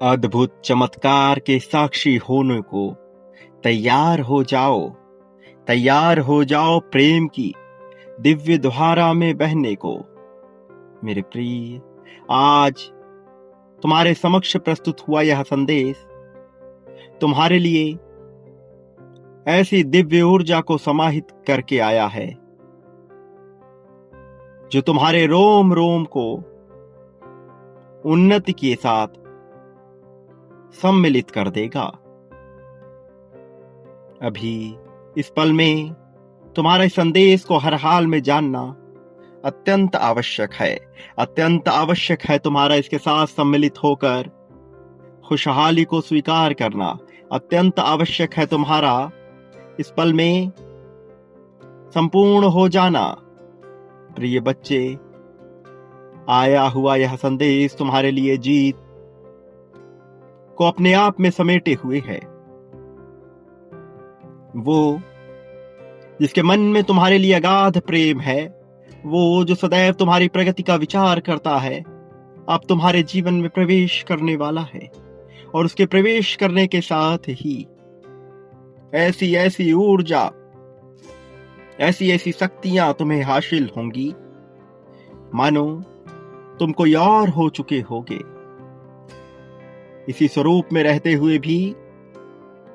अद्भुत चमत्कार के साक्षी होने को तैयार हो जाओ। तैयार हो जाओ प्रेम की दिव्य धारा में बहने को। मेरे प्रिय, आज तुम्हारे समक्ष प्रस्तुत हुआ यह संदेश तुम्हारे लिए ऐसी दिव्य ऊर्जा को समाहित करके आया है जो तुम्हारे रोम रोम को उन्नति के साथ सम्मिलित कर देगा। अभी इस पल में तुम्हारे संदेश को हर हाल में जानना अत्यंत आवश्यक है। अत्यंत आवश्यक है तुम्हारा इसके साथ सम्मिलित होकर खुशहाली को स्वीकार करना। अत्यंत आवश्यक है तुम्हारा इस पल में संपूर्ण हो जाना। प्रिय बच्चे, आया हुआ यह संदेश तुम्हारे लिए जीत को अपने आप में समेटे हुए है। वो जिसके मन में तुम्हारे लिए अगाध प्रेम है, वो जो सदैव तुम्हारी प्रगति का विचार करता है, अब तुम्हारे जीवन में प्रवेश करने वाला है। और उसके प्रवेश करने के साथ ही ऐसी ऐसी ऊर्जा, ऐसी ऐसी शक्तियां तुम्हें हासिल होंगी मानो तुम कोई और हो चुके होगे। इसी स्वरूप में रहते हुए भी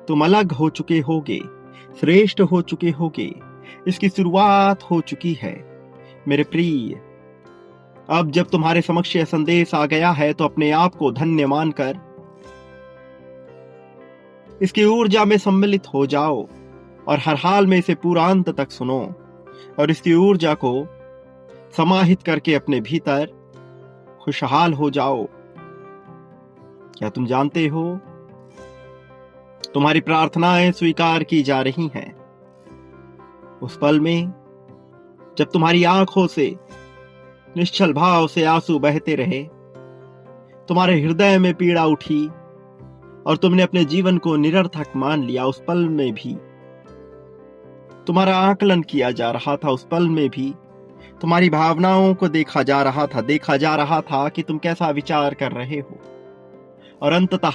तुम अलग हो चुके होगे, श्रेष्ठ हो चुके होगे। इसकी शुरुआत हो चुकी है। मेरे प्रिय, अब जब तुम्हारे समक्ष यह संदेश आ गया है तो अपने आप को धन्य मानकर इसकी ऊर्जा में सम्मिलित हो जाओ और हर हाल में इसे पूरा अंत तक सुनो और इसकी ऊर्जा को समाहित करके अपने भीतर खुशहाल हो जाओ। क्या तुम जानते हो, तुम्हारी प्रार्थनाएं स्वीकार की जा रही हैं। उस पल में जब तुम्हारी आंखों से निश्चल भाव से आंसू बहते रहे, तुम्हारे हृदय में पीड़ा उठी और तुमने अपने जीवन को निरर्थक मान लिया, उस पल में भी तुम्हारा आकलन किया जा रहा था। उस पल में भी तुम्हारी भावनाओं को देखा जा रहा था कि तुम कैसा विचार कर रहे हो। और अंततः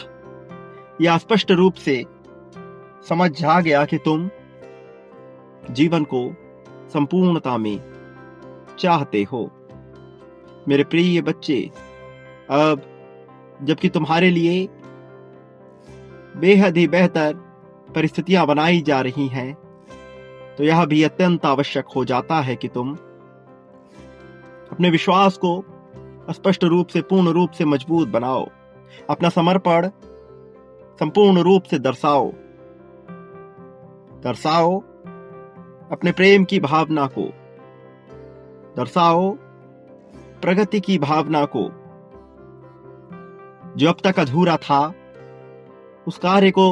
यह स्पष्ट रूप से समझ आ गया कि तुम जीवन को संपूर्णता में चाहते हो। मेरे प्रिय बच्चे, अब जबकि तुम्हारे लिए बेहद ही बेहतर परिस्थितियां बनाई जा रही हैं, तो यह भी अत्यंत आवश्यक हो जाता है कि तुम अपने विश्वास को स्पष्ट रूप से, पूर्ण रूप से मजबूत बनाओ। अपना समर्पण संपूर्ण रूप से दर्शाओ अपने प्रेम की भावना को, दर्शाओ प्रगति की भावना को। जो अब तक अधूरा था, उस कार्य को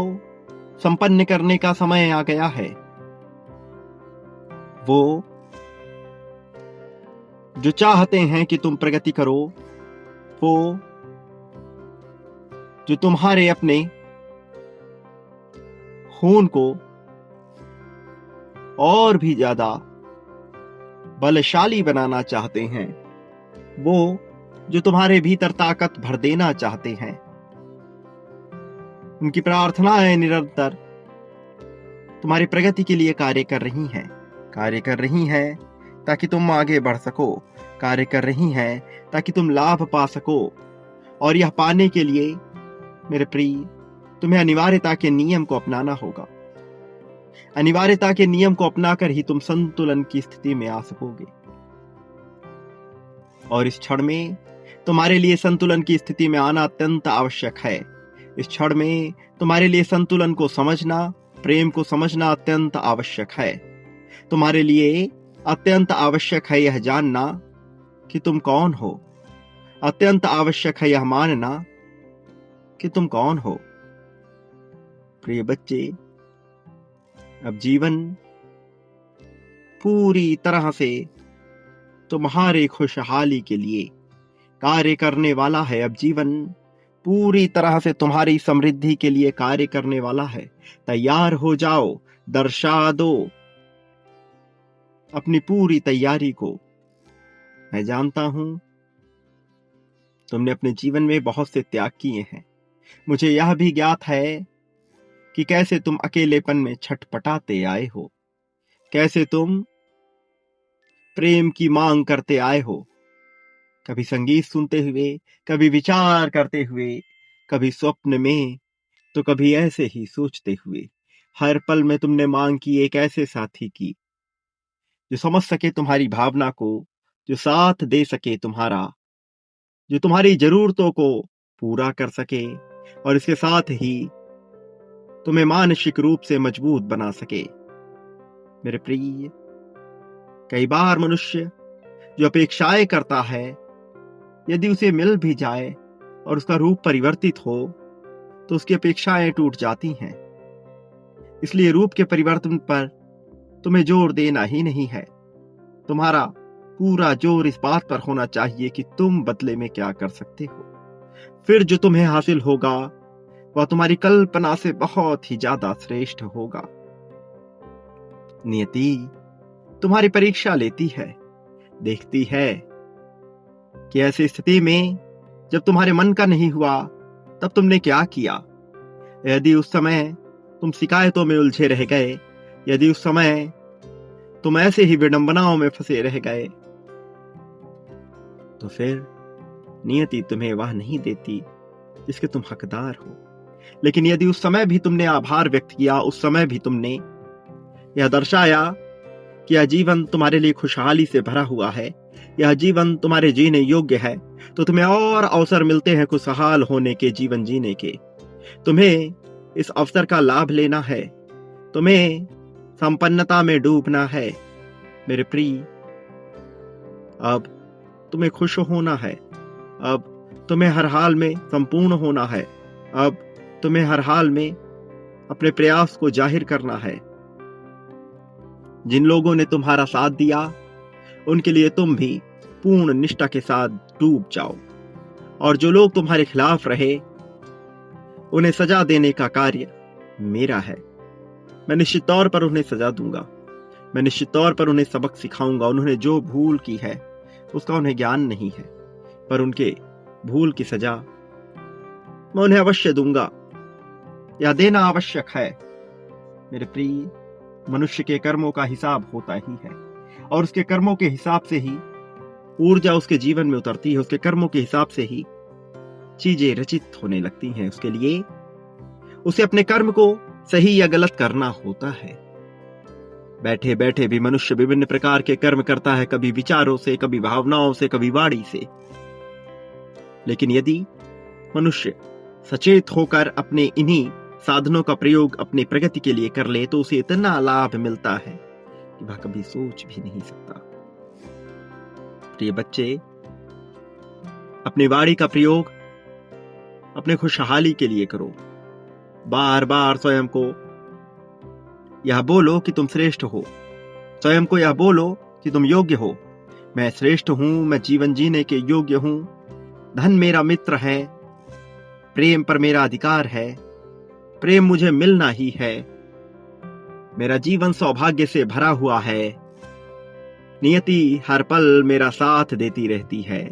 संपन्न करने का समय आ गया है। वो जो चाहते हैं कि तुम प्रगति करो, वो जो तुम्हारे अपने खून को और भी ज्यादा बलशाली बनाना चाहते हैं, वो जो तुम्हारे भीतर ताकत भर देना चाहते हैं, उनकी प्रार्थनाएं निरंतर तुम्हारी प्रगति के लिए कार्य कर रही हैं ताकि तुम आगे बढ़ सको, कार्य कर रही हैं ताकि तुम लाभ पा सको। और यह पाने के लिए मेरे प्रिय, तुम्हें अनिवार्यता के नियम को अपनाना होगा। अनिवार्यता के नियम को अपनाकर ही तुम संतुलन की स्थिति में आ सकोगे। और इस क्षण में तुम्हारे लिए संतुलन की स्थिति में आना अत्यंत आवश्यक है। इस क्षण में तुम्हारे लिए संतुलन को समझना, प्रेम को समझना अत्यंत आवश्यक है। तुम्हारे लिए अत्यंत आवश्यक है यह जानना कि तुम कौन हो। अत्यंत आवश्यक है यह मानना कि तुम कौन हो। प्रिय बच्चे, अब जीवन पूरी तरह से तुम्हारे खुशहाली के लिए कार्य करने वाला है। अब जीवन पूरी तरह से तुम्हारी समृद्धि के लिए कार्य करने वाला है। तैयार हो जाओ, दर्शा दो अपनी पूरी तैयारी को। मैं जानता हूं तुमने अपने जीवन में बहुत से त्याग किए हैं, मुझे यह भी ज्ञात है कि कैसे तुम अकेलेपन में छटपटाते आए हो, कैसे तुम प्रेम की मांग करते आए हो, कभी संगीत सुनते हुए, कभी विचार करते हुए, कभी स्वप्न में, तो कभी ऐसे ही सोचते हुए। हर पल में तुमने मांग की एक ऐसे साथी की जो समझ सके तुम्हारी भावना को, जो साथ दे सके तुम्हारा, जो तुम्हारी जरूरतों को पूरा कर सके और इसके साथ ही तुम्हें मानसिक रूप से मजबूत बना सके। मेरे प्रिय, कई बार मनुष्य जो अपेक्षाएं करता है, यदि उसे मिल भी जाए और उसका रूप परिवर्तित हो तो उसकी अपेक्षाएं टूट जाती हैं। इसलिए रूप के परिवर्तन पर तुम्हें जोर देना ही नहीं है। तुम्हारा पूरा जोर इस बात पर होना चाहिए कि तुम बदले में क्या कर सकते हो। फिर जो तुम्हें हासिल होगा वह तुम्हारी कल्पना से बहुत ही ज्यादा श्रेष्ठ होगा। नियति तुम्हारी परीक्षा लेती है, देखती है कि ऐसी स्थिति में जब तुम्हारे मन का नहीं हुआ तब तुमने क्या किया। यदि उस समय तुम शिकायतों में उलझे रह गए, यदि उस समय तुम ऐसे ही विडंबनाओं में फंसे रह गए, तो फिर नियति तुम्हें वह नहीं देती जिसके तुम हकदार हो। लेकिन यदि उस समय भी तुमने आभार व्यक्त किया, उस समय भी तुमने यह दर्शाया कि यह जीवन तुम्हारे लिए खुशहाली से भरा हुआ है, यह जीवन तुम्हारे जीने योग्य है, तो तुम्हें और अवसर मिलते हैं खुशहाल होने के, जीवन जीने के। तुम्हें इस अवसर का लाभ लेना है, तुम्हें संपन्नता में डूबना है। मेरे प्रिय, अब तुम्हें खुश होना है, अब तुम्हें हर हाल में संपूर्ण होना है, अब तुम्हें हर हाल में अपने प्रयास को जाहिर करना है। जिन लोगों ने तुम्हारा साथ दिया उनके लिए तुम भी पूर्ण निष्ठा के साथ डूब जाओ, और जो लोग तुम्हारे खिलाफ रहे उन्हें सजा देने का कार्य मेरा है। मैं निश्चित तौर पर उन्हें सजा दूंगा, मैं निश्चित तौर पर उन्हें सबक सिखाऊंगा। उन्होंने जो भूल की है उसका उन्हें ज्ञान नहीं है, पर उनके भूल की सजा मैं उन्हें अवश्य दूंगा, यह देना आवश्यक है। मेरे प्रिय, मनुष्य के कर्मों का हिसाब होता ही है, और उसके कर्मों के हिसाब से ही ऊर्जा उसके जीवन में उतरती है, उसके कर्मों के हिसाब से ही चीजें रचित होने लगती हैं। उसके लिए उसे अपने कर्म को सही या गलत करना होता है। बैठे बैठे भी मनुष्य विभिन्न प्रकार के कर्म करता है, कभी विचारों से, कभी भावनाओं से, कभी वाणी से। लेकिन यदि मनुष्य सचेत होकर अपने इन्हीं साधनों का प्रयोग अपनी प्रगति के लिए कर ले तो उसे इतना लाभ मिलता है कि वह कभी सोच भी नहीं सकता। प्रिय बच्चे, अपनी वाणी का प्रयोग अपने खुशहाली के लिए करो। बार बार स्वयं को यह बोलो कि तुम श्रेष्ठ हो, स्वयं को यह बोलो कि तुम योग्य हो। मैं श्रेष्ठ हूं, मैं जीवन जीने के योग्य हूं, धन मेरा मित्र है, प्रेम पर मेरा अधिकार है, प्रेम मुझे मिलना ही है, मेरा जीवन सौभाग्य से भरा हुआ है, नियति हर पल मेरा साथ देती रहती है,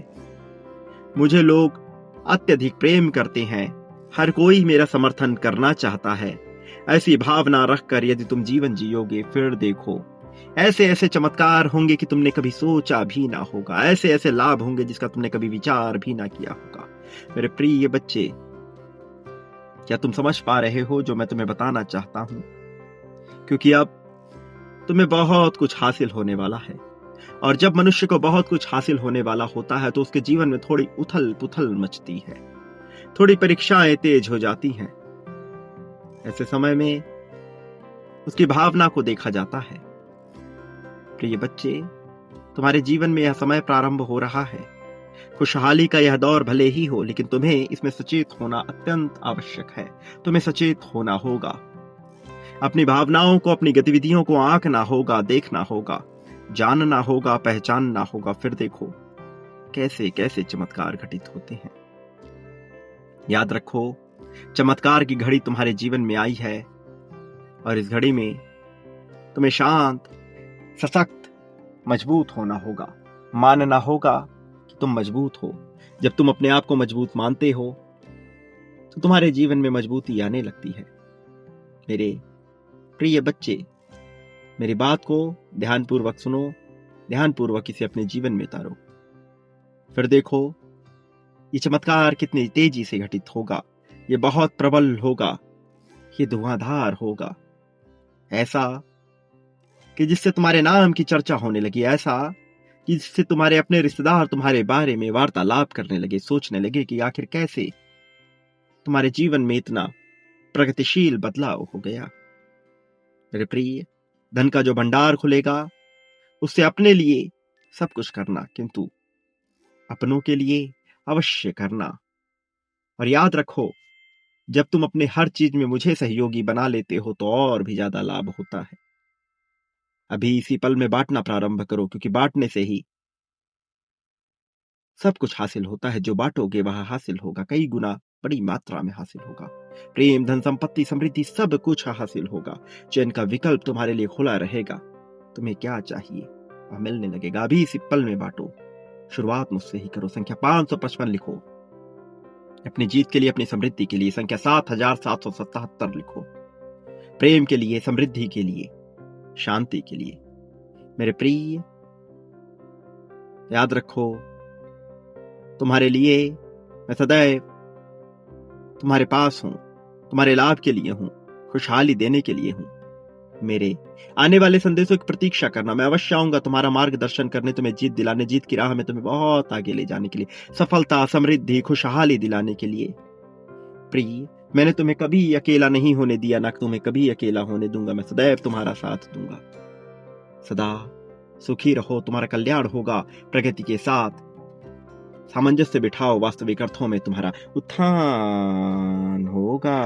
मुझे लोग अत्यधिक प्रेम करते हैं, हर कोई मेरा समर्थन करना चाहता है। ऐसी भावना रखकर यदि तुम जीवन जियोगे, फिर देखो ऐसे ऐसे चमत्कार होंगे कि तुमने कभी सोचा भी ना होगा, ऐसे ऐसे लाभ होंगे जिसका तुमने कभी विचार भी ना किया होगा। मेरे प्रिय बच्चे, क्या तुम समझ पा रहे हो जो मैं तुम्हें बताना चाहता हूं? क्योंकि अब तुम्हें बहुत कुछ हासिल होने वाला है, और जब मनुष्य को बहुत कुछ हासिल होने वाला होता है तो उसके जीवन में थोड़ी उथल पुथल मचती है, थोड़ी परीक्षाएं तेज हो जाती हैं। ऐसे समय में उसकी भावना को देखा जाता है। प्रिय बच्चे, तुम्हारे जीवन में यह समय प्रारंभ हो रहा है। खुशहाली का यह दौर भले ही हो, लेकिन तुम्हें इसमें सचेत होना अत्यंत आवश्यक है। तुम्हें सचेत होना होगा, अपनी भावनाओं को, अपनी गतिविधियों को आंकना होगा, देखना होगा, जानना होगा, पहचानना होगा। फिर देखो कैसे कैसे चमत्कार घटित होते हैं। याद रखो, चमत्कार की घड़ी तुम्हारे जीवन में आई है, और इस घड़ी में तुम्हें शांत, सशक्त, मजबूत होना होगा। मानना होगा कि तुम मजबूत हो। जब तुम अपने आप को मजबूत मानते हो तो तुम्हारे जीवन में मजबूती आने लगती है। मेरे प्रिय बच्चे, मेरी बात को ध्यानपूर्वक सुनो, ध्यानपूर्वक इसे अपने जीवन में उतारो। फिर देखो ये चमत्कार कितनी तेजी से घटित होगा। ये बहुत प्रबल होगा, ये धुआंधार होगा, ऐसा कि जिससे तुम्हारे नाम की चर्चा होने लगी, ऐसा कि जिससे तुम्हारे अपने रिश्तेदार तुम्हारे बारे में वार्तालाप करने लगे, सोचने लगे कि आखिर कैसे तुम्हारे जीवन में इतना प्रगतिशील बदलाव हो गया। मेरे प्रिय, धन का जो भंडार खुलेगा उससे अपने लिए सब कुछ करना, किंतु अपनों के लिए अवश्य करना। और याद रखो, जब तुम अपने हर चीज में मुझे सहयोगी बना लेते हो तो और भी ज्यादा लाभ होता है। अभी इसी पल में बांटना प्रारंभ करो, क्योंकि बांटने से ही सब कुछ हासिल होता है। जो बांटोगे वह हासिल होगा, कई गुना बड़ी मात्रा में हासिल होगा। प्रेम, धन, संपत्ति, समृद्धि, सब कुछ हासिल होगा। चयन का विकल्प तुम्हारे लिए खुला रहेगा। तुम्हें क्या चाहिए वह मिलने लगेगा। अभी इसी पल में बांटो। शुरुआत मुझसे ही करो। संख्या 555 लिखो। अपनी जीत के लिए, अपनी समृद्धि के लिए संख्या 7777 लिखो। प्रेम के लिए, समृद्धि के लिए, शांति के लिए। मेरे प्रिय, याद रखो, तुम्हारे लिए मैं सदैव तुम्हारे पास हूं, तुम्हारे लाभ के लिए हूं, खुशहाली देने के लिए हूं। मेरे आने वाले संदेशों की प्रतीक्षा करना। मैं अवश्य आऊंगा तुम्हारा मार्गदर्शन करने, तुम्हें जीत दिलाने, जीत की राह में तुम्हें बहुत आगे ले जाने के लिए, सफलता, समृद्धि, खुशहाली दिलाने के लिए। प्रिय, मैंने तुम्हें कभी अकेला नहीं होने दिया, ना तुम्हें कभी अकेला होने दूंगा। मैं सदैव तुम्हारा साथ दूंगा। सदा सुखी रहो, तुम्हारा कल्याण होगा। प्रगति के साथ सामंजस्य बिठाओ, वास्तविक अर्थों में तुम्हारा उत्थान होगा।